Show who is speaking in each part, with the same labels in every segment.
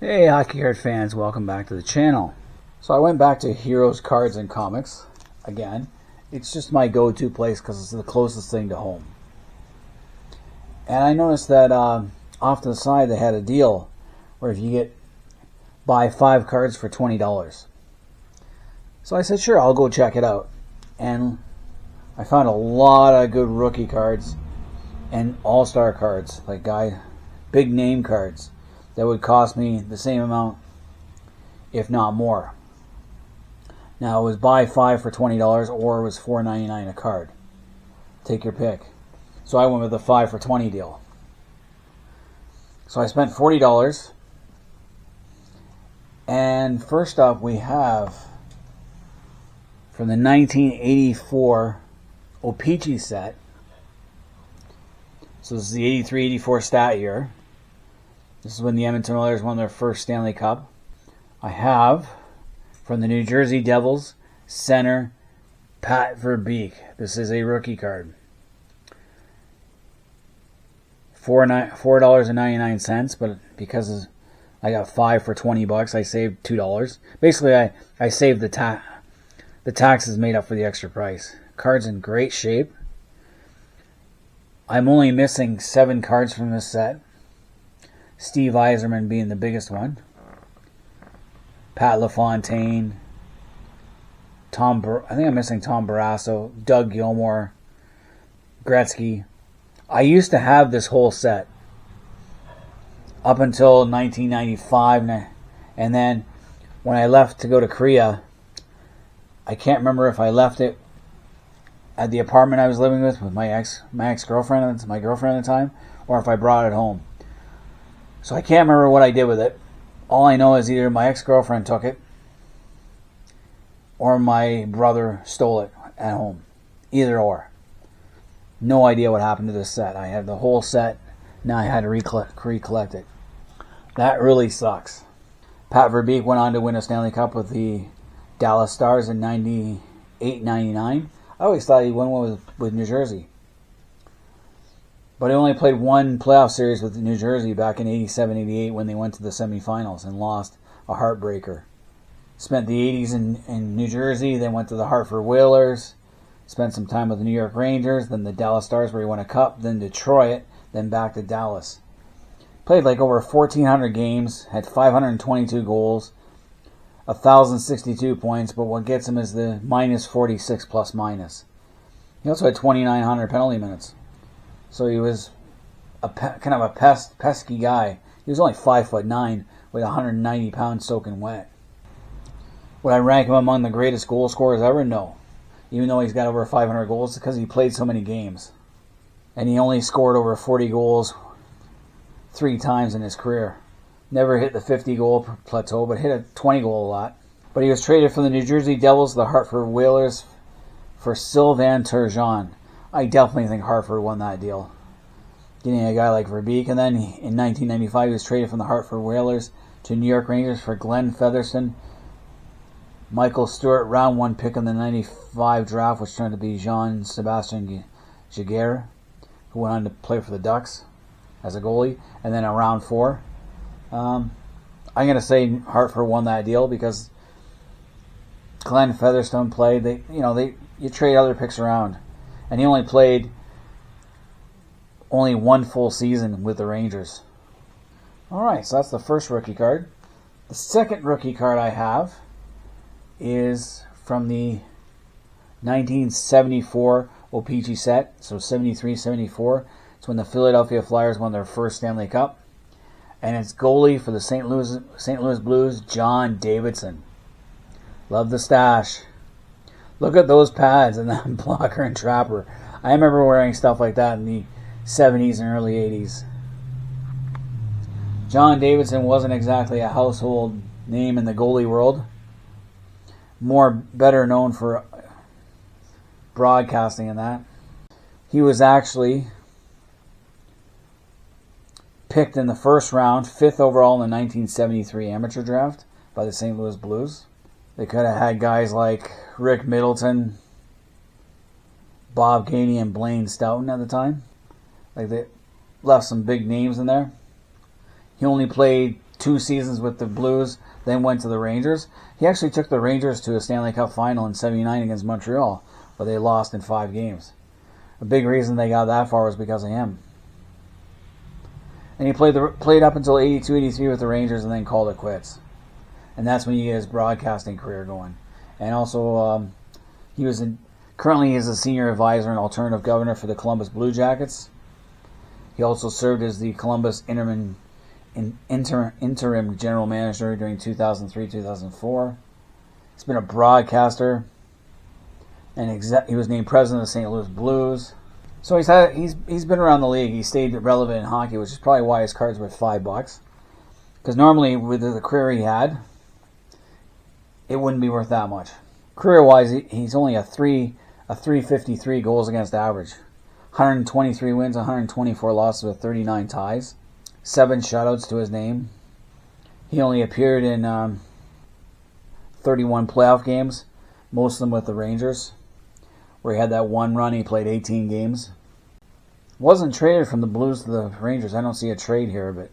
Speaker 1: Hey Hockey Herd fans, welcome back to the channel. So I went back to Heroes Cards and Comics again. It's just my go-to place because it's the closest thing to home. And I noticed that off to the side they had a deal where if you buy 5 cards for $20. So I said, sure, I'll go check it out. And I found a lot of good rookie cards and all-star cards, like big name cards that would cost me the same amount, if not more. Now it was buy 5 for $20 or it was $4.99 a card. Take your pick. So I went with the 5 for $20 deal. So I spent $40. And first up we have from the 1984 O-Pee-chee set. So this is the 83-84 stat year. This is when the Edmonton Oilers won their first Stanley Cup. I have, from the New Jersey Devils, center Pat Verbeek. This is a rookie card. $4.99, but because I got 5 for $20, I saved $2. Basically, I saved the taxes made up for the extra price. Card's in great shape. I'm only missing 7 cards from this set. Steve Yzerman being the biggest one. Pat LaFontaine. I think I'm missing Tom Barrasso. Doug Gilmour. Gretzky. I used to have this whole set up until 1995. And then when I left to go to Korea, I can't remember if I left it at the apartment I was living with my ex-girlfriend, my girlfriend at the time, or if I brought it home. So I can't remember what I did with it. All I know is either my ex-girlfriend took it or my brother stole it at home. Either or. No idea what happened to this set. I had the whole set. Now I had to recollect it. That really sucks. Pat Verbeek went on to win a Stanley Cup with the Dallas Stars in 98-99. I always thought he won one with New Jersey. But he only played one playoff series with New Jersey back in 87-88 when they went to the semifinals and lost a heartbreaker. Spent the 80s in New Jersey, then went to the Hartford Whalers, spent some time with the New York Rangers, then the Dallas Stars where he won a cup, then Detroit, then back to Dallas. Played like over 1,400 games, had 522 goals, 1,062 points, but what gets him is the minus 46 plus minus. He also had 2,900 penalty minutes. So he was kind of a pesky guy. He was only 5'9" with 190 pounds soaking wet. Would I rank him among the greatest goal scorers ever? No. Even though he's got over 500 goals, because he played so many games. And he only scored over 40 goals 3 times in his career. Never hit the 50-goal plateau, but hit a 20-goal a lot. But he was traded from the New Jersey Devils to the Hartford Whalers for Sylvain Turgeon. I definitely think Hartford won that deal, getting a guy like Verbeek. And then in 1995, he was traded from the Hartford Whalers to New York Rangers for Glenn Featherston, Michael Stewart, round 1 pick in the 95 draft, which turned to be Jean-Sébastien Giguère, who went on to play for the Ducks as a goalie, and then a round 4. I'm going to say Hartford won that deal because Glenn Featherstone played. You trade other picks around. And he only played one full season with the Rangers. Alright, so that's the first rookie card. The second rookie card I have is from the 1974 O-Pee-chee set. So 73-74. It's when the Philadelphia Flyers won their first Stanley Cup. And it's goalie for the St. Louis Blues, John Davidson. Love the stash. Look at those pads and that blocker and trapper. I remember wearing stuff like that in the 70s and early 80s. John Davidson wasn't exactly a household name in the goalie world. Better known for broadcasting and that. He was actually picked in the first round, 5th overall in the 1973 amateur draft by the St. Louis Blues. They could have had guys like Rick Middleton, Bob Gainey, and Blaine Stoughton at the time. Like, they left some big names in there. He only played 2 seasons with the Blues, then went to the Rangers. He actually took the Rangers to a Stanley Cup final in '79 against Montreal, but they lost in 5 games. A big reason they got that far was because of him. And he played up until 82-83 with the Rangers and then called it quits. And that's when you get his broadcasting career going. And also, currently he's a senior advisor and alternative governor for the Columbus Blue Jackets. He also served as the Columbus interim general manager during 2003-2004. He's been a broadcaster, and he was named president of the St. Louis Blues. So he's been around the league. He stayed relevant in hockey, which is probably why his card's worth $5. Because normally with the career he had, it wouldn't be worth that much. Career-wise, he's only a 353 goals against average, 123 wins, 124 losses with 39 ties, 7 shutouts to his name. He only appeared in 31 playoff games, most of them with the Rangers, where he had that one run. He played 18 games. Wasn't traded from the Blues to the Rangers. I don't see a trade here, but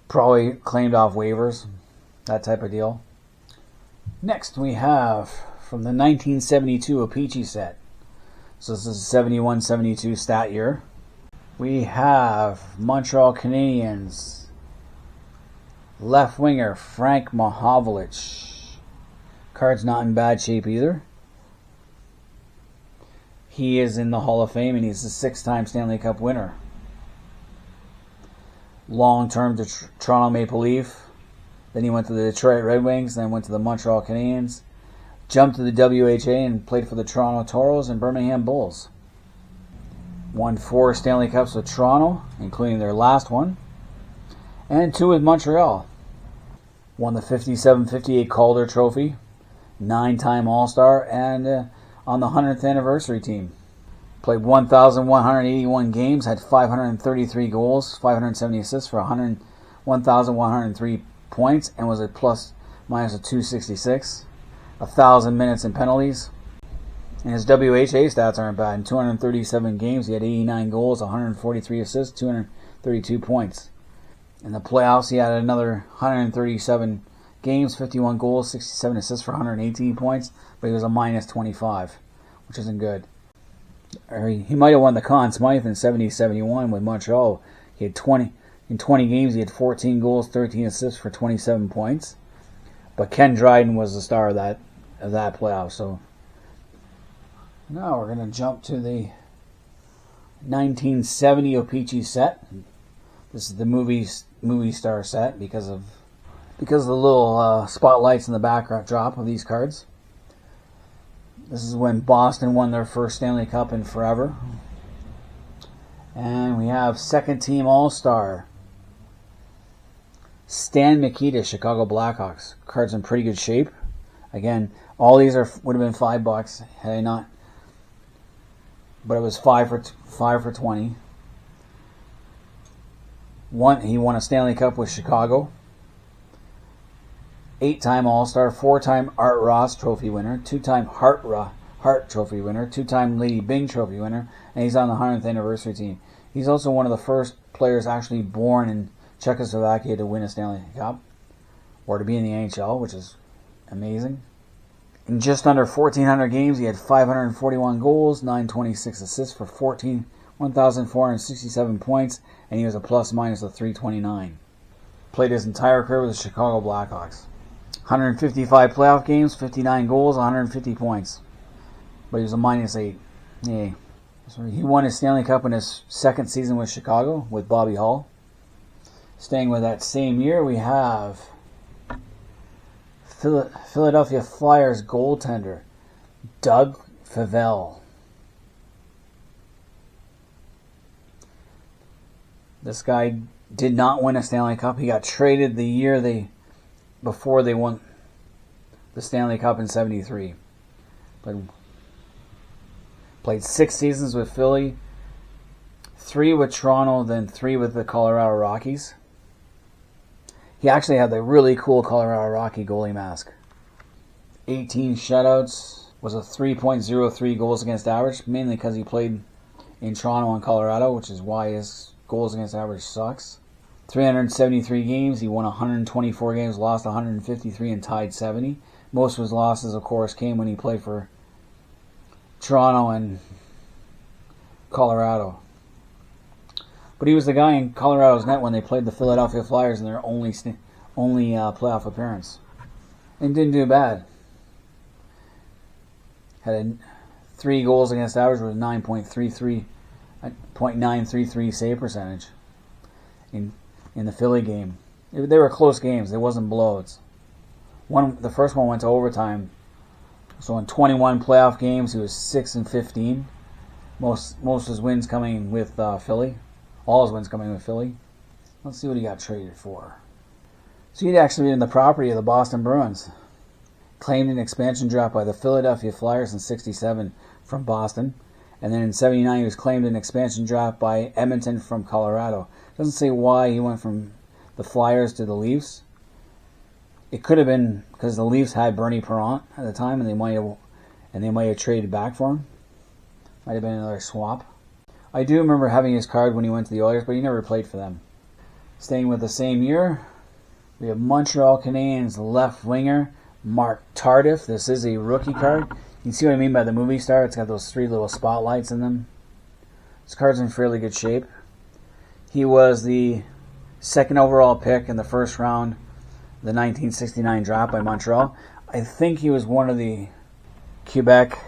Speaker 1: probably claimed off waivers, that type of deal. Next, we have from the 1972 O-Pee-chee set. So this is 71-72 stat year. We have Montreal Canadiens left winger Frank Mahovlich. Card's not in bad shape either. He is in the Hall of Fame, and he's a 6-time Stanley Cup winner. Long-term to Toronto Maple Leaf. Then he went to the Detroit Red Wings, then went to the Montreal Canadiens. Jumped to the WHA and played for the Toronto Toros and Birmingham Bulls. Won 4 Stanley Cups with Toronto, including their last one, and 2 with Montreal. Won the 57-58 Calder Trophy, 9-time All-Star, and on the 100th anniversary team. Played 1,181 games, had 533 goals, 570 assists for 1,103 points, and was a plus-minus of 266. 1,000 minutes in penalties. And his WHA stats aren't bad. In 237 games, he had 89 goals, 143 assists, 232 points. In the playoffs, he had another 137 games, 51 goals, 67 assists for 118 points, but he was a minus 25, which isn't good. He might have won the Conn Smythe in 70-71 with Montreal. He had 20 games, he had 14 goals, 13 assists for 27 points. But Ken Dryden was the star of that playoff. So now we're going to jump to the 1970 O-Pee-chee set. This is the movie star set because of the little spotlights in the background drop of these cards. This is when Boston won their first Stanley Cup in forever. And we have second team All-Star Stan Mikita, Chicago Blackhawks. Card's in pretty good shape. Again, all these would have been $5 had I not. But it was 5 for 20. He won a Stanley Cup with Chicago. 8-time All-Star, 4-time Art Ross Trophy winner, 2-time Hart Trophy winner, 2-time Lady Byng Trophy winner, and he's on the 100th anniversary team. He's also one of the first players actually born in Czechoslovakia to win a Stanley Cup, or to be in the NHL, which is amazing. In just under 1,400 games, he had 541 goals, 926 assists for 1,467 points, and he was a plus-minus of 329. Played his entire career with the Chicago Blackhawks. 155 playoff games, 59 goals, 150 points. But he was a minus 8. Yay. So he won his Stanley Cup in his second season with Chicago with Bobby Hull. Staying with that same year, we have Philadelphia Flyers goaltender Doug Favell. This guy did not win a Stanley Cup. He got traded the year before they won the Stanley Cup in '73. But played 6 seasons with Philly, 3 with Toronto, then 3 with the Colorado Rockies. He actually had the really cool Colorado Rocky goalie mask. 18 shutouts, was a 3.03 goals against average, mainly because he played in Toronto and Colorado, which is why his goals against average sucks. 373 games. He won 124 games, lost 153, and tied 70. Most of his losses, of course, came when he played for Toronto and Colorado. But he was the guy in Colorado's net when they played the Philadelphia Flyers in their only playoff appearance. And didn't do bad. Had a 3 goals against average with 9.33 save percentage in the Philly game. They were close games. They wasn't blowouts. The first one went to overtime. So in 21 playoff games, he was 6-15. Most of his wins coming with Philly. All his wins coming with Philly. Let's see what he got traded for. So he'd actually been the property of the Boston Bruins. Claimed an expansion draft by the Philadelphia Flyers in 67 from Boston. And then in 79 he was claimed an expansion draft by Edmonton from Colorado. Doesn't say why he went from the Flyers to the Leafs. It could have been because the Leafs had Bernie Parent at the time and they might have traded back for him. Might have been another swap. I do remember having his card when he went to the Oilers, but he never played for them. Staying with the same year, we have Montreal Canadiens left winger Mark Tardif. This is a rookie card. You can see what I mean by the movie star. It's got those 3 little spotlights in them. This card's in fairly good shape. He was the 2nd overall pick in the first round of the 1969 draft by Montreal. I think he was one of the Quebec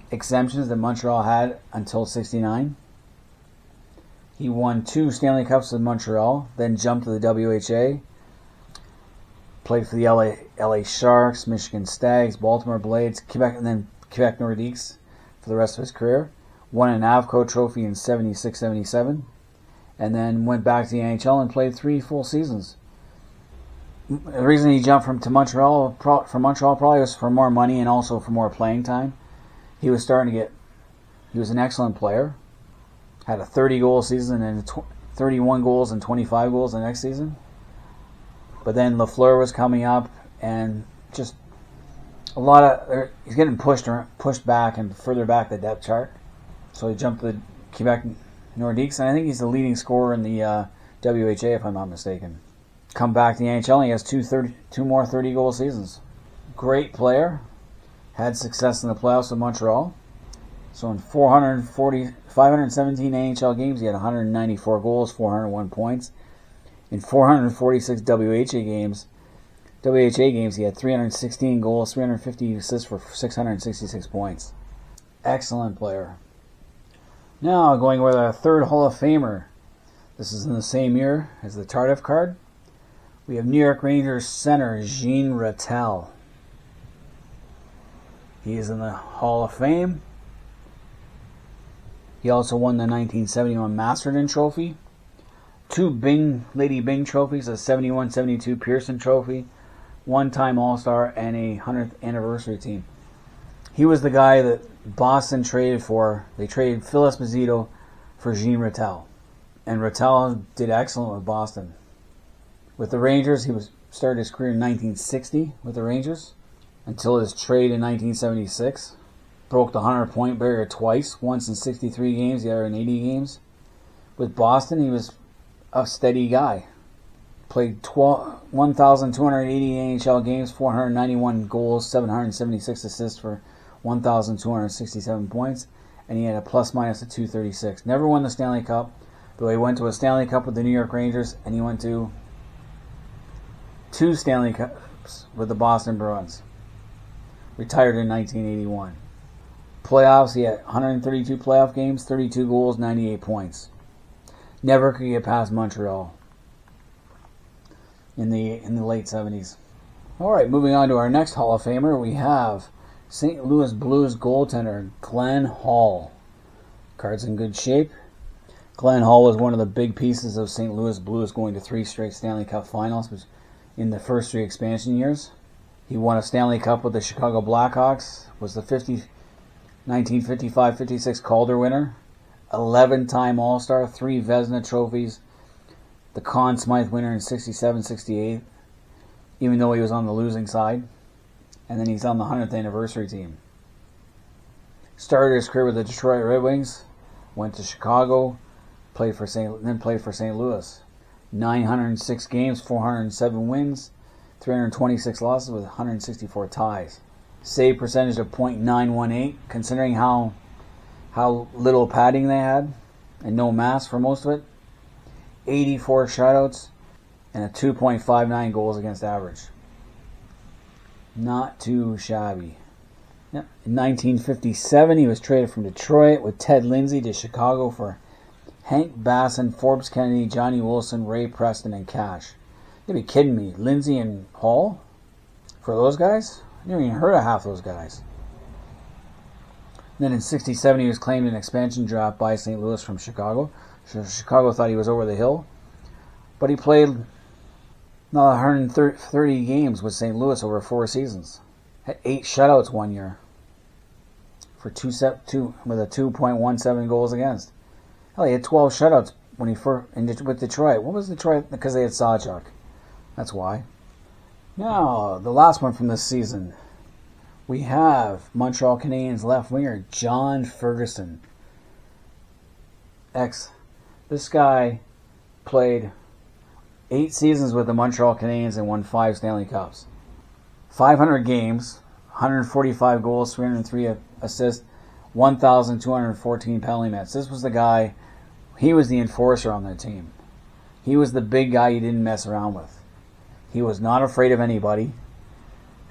Speaker 1: exemptions that Montreal had until 69. He won 2 Stanley Cups with Montreal, then jumped to the WHA. Played for the LA Sharks, Michigan Stags, Baltimore Blades, Quebec, and then Quebec Nordiques for the rest of his career. Won an Avco trophy in 76-77, and then went back to the NHL and played 3 full seasons. The reason he jumped from Montreal probably was for more money and also for more playing time. He was an excellent player. Had a 30-goal season and 31 goals and 25 goals the next season. But then Lafleur was coming up, and just he's getting pushed back and further back the depth chart. So he jumped to the Quebec Nordiques, and I think he's the leading scorer in the WHA, if I'm not mistaken. Come back to the NHL, and he has two more 30-goal seasons. Great player. Had success in the playoffs with Montreal. So in 517 NHL games, he had 194 goals, 401 points. In 446 WHA games, he had 316 goals, 350 assists for 666 points. Excellent player. Now going with our 3rd Hall of Famer. This is in the same year as the Tardif card. We have New York Rangers center Jean Rattel. He is in the Hall of Fame. He also won the 1971 Masterton Trophy. 2 Lady Byng trophies, a 71-72 Pearson Trophy, 1-time All-Star, and a 100th anniversary team. He was the guy that Boston traded for. They traded Phil Esposito for Jean Rattel. And Rattel did excellent with Boston. With the Rangers, he started his career in 1960 with the Rangers until his trade in 1976. Broke the 100-point barrier twice, once in 63 games, the other in 80 games. With Boston, he was a steady guy. Played 1,280 NHL games, 491 goals, 776 assists for 1,267 points, and he had a plus-minus of 236. Never won the Stanley Cup, though he went to a Stanley Cup with the New York Rangers, and he went to 2 Stanley Cups with the Boston Bruins. Retired in 1981. Playoffs, he had 132 playoff games, 32 goals, 98 points. Never could get past Montreal in the late 70s. All right, moving on to our next Hall of Famer, we have St. Louis Blues goaltender Glenn Hall. Card's in good shape. Glenn Hall was one of the big pieces of St. Louis Blues going to 3 straight Stanley Cup finals in the first 3 expansion years. He won a Stanley Cup with the Chicago Blackhawks, was the 1955-56 Calder winner, 11-time All-Star, 3 Vezina trophies, the Conn Smythe winner in 67-68, even though he was on the losing side. And then he's on the 100th anniversary team. Started his career with the Detroit Red Wings, went to Chicago, played for St. Louis. 906 games, 407 wins, 326 losses with 164 ties. Save percentage of .918, considering how little padding they had and no mass for most of it. 84 shutouts and a 2.59 goals against average. Not too shabby. Yep. In 1957, he was traded from Detroit with Ted Lindsay to Chicago for Hank Basson, Forbes Kennedy, Johnny Wilson, Ray Preston, and Cash. You'd be kidding me. Lindsay and Hall? For those guys? I never even heard of half those guys. Then in 67, he was claimed an expansion draft by St. Louis from Chicago. So Chicago thought he was over the hill. But he played 130 games with St. Louis over 4 seasons. Had 8 shutouts one year for with a 2.17 goals against. Hell, he had 12 shutouts when he first with Detroit. What was Detroit? Because they had Sawchuk. That's why. Now, the last one from this season. We have Montreal Canadiens left winger John Ferguson. This guy played 8 seasons with the Montreal Canadiens and won 5 Stanley Cups. 500 games, 145 goals, 303 assists, 1,214 penalty minutes. This was the guy, he was the enforcer on the team. He was the big guy you didn't mess around with. He was not afraid of anybody,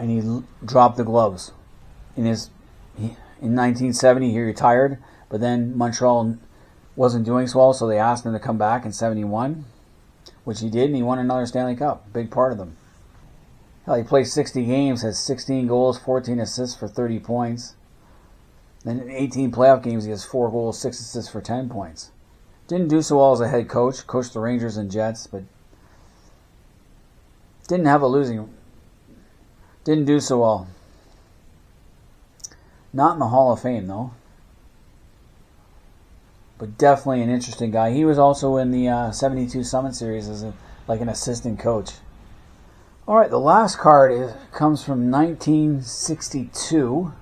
Speaker 1: and he dropped the gloves. In 1970, he retired, but then Montreal wasn't doing so well, so they asked him to come back in 71, which he did, and he won another Stanley Cup. Big part of them. Hell, he played 60 games, has 16 goals, 14 assists for 30 points. Then in 18 playoff games, he has 4 goals, 6 assists for 10 points. Didn't do so well as a head coach. Coached the Rangers and Jets, but didn't do so well. Not in the Hall of Fame, though. But definitely an interesting guy. He was also in the 72 Summit Series as an assistant coach. All right, the last card comes from 1962.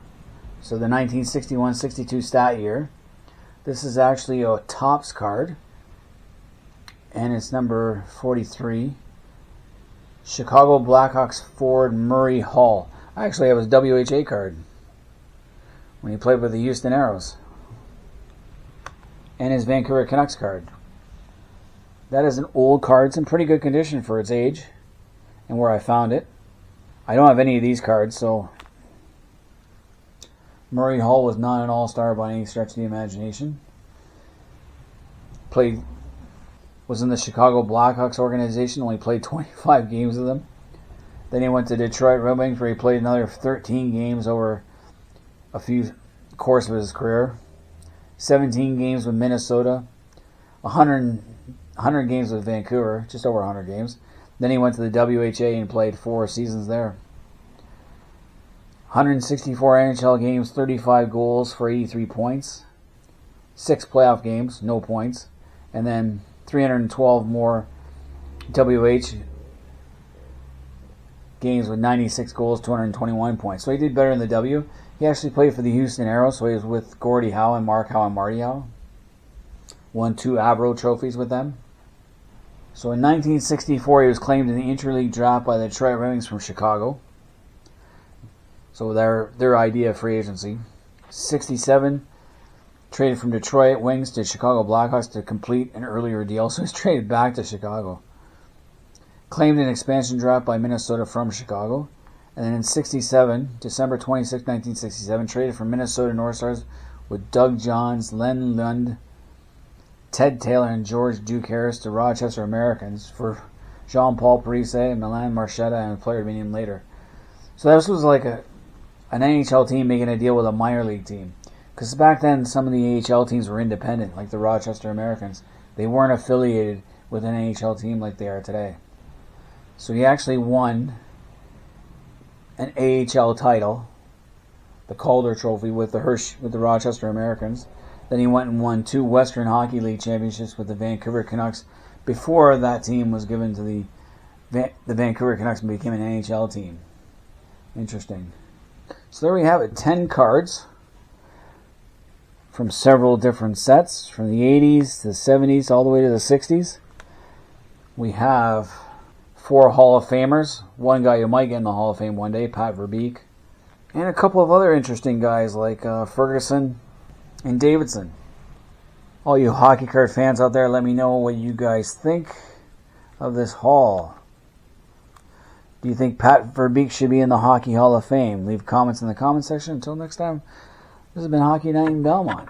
Speaker 1: So the 1961-62 stat year. This is actually a Topps card. And it's number 43. Chicago Blackhawks forward Murray Hall. I actually have his WHA card when he played with the Houston Aeros. And his Vancouver Canucks card. That is an old card. It's in pretty good condition for its age and where I found it. I don't have any of these cards, so Murray Hall was not an all-star by any stretch of the imagination. Was in the Chicago Blackhawks organization, only played 25 games with them. Then he went to Detroit Red Wings, where he played another 13 games over a few course of his career. 17 games with Minnesota, 100 games with Vancouver, just over 100 games. Then he went to the WHA and played 4 seasons there. 164 NHL games, 35 goals for 83 points. 6 playoff games, no points. And then 312 more WH games with 96 goals, 221 points. So he did better in the W. He actually played for the Houston Aeros, so he was with Gordie Howe and Mark Howe and Marty Howe. Won 2 Abro trophies with them. So in 1964, he was claimed in the interleague draft by the Detroit Red Wings from Chicago. So their idea of free agency. 67, traded from Detroit Wings to Chicago Blackhawks to complete an earlier deal, so he's traded back to Chicago. Claimed an expansion draft by Minnesota from Chicago. And then in 67, December 26, 1967, traded from Minnesota North Stars with Doug Johns, Len Lund, Ted Taylor, and George Duke Harris to Rochester Americans for Jean-Paul Parise, Milan Marchetta, and a player to be named later. So this was like an NHL team making a deal with a minor league team. Because back then, some of the AHL teams were independent, like the Rochester Americans. They weren't affiliated with an NHL team like they are today. So he actually won an AHL title, the Calder Trophy, with the Rochester Americans. Then he went and won 2 Western Hockey League championships with the Vancouver Canucks before that team was given to the Vancouver Canucks and became an NHL team. Interesting. So there we have it, 10 cards from several different sets, from the 80s to the 70s all the way to the 60s. we have 4 Hall of Famers. One guy who might get in the Hall of Fame one day, Pat Verbeek. And a couple of other interesting guys like Ferguson and Davidson. All you hockey card fans out there, let me know what you guys think of this Hall. Do you think Pat Verbeek should be in the Hockey Hall of Fame? Leave comments in the comment section. Until next time, this has been Hockey Night in Belmont.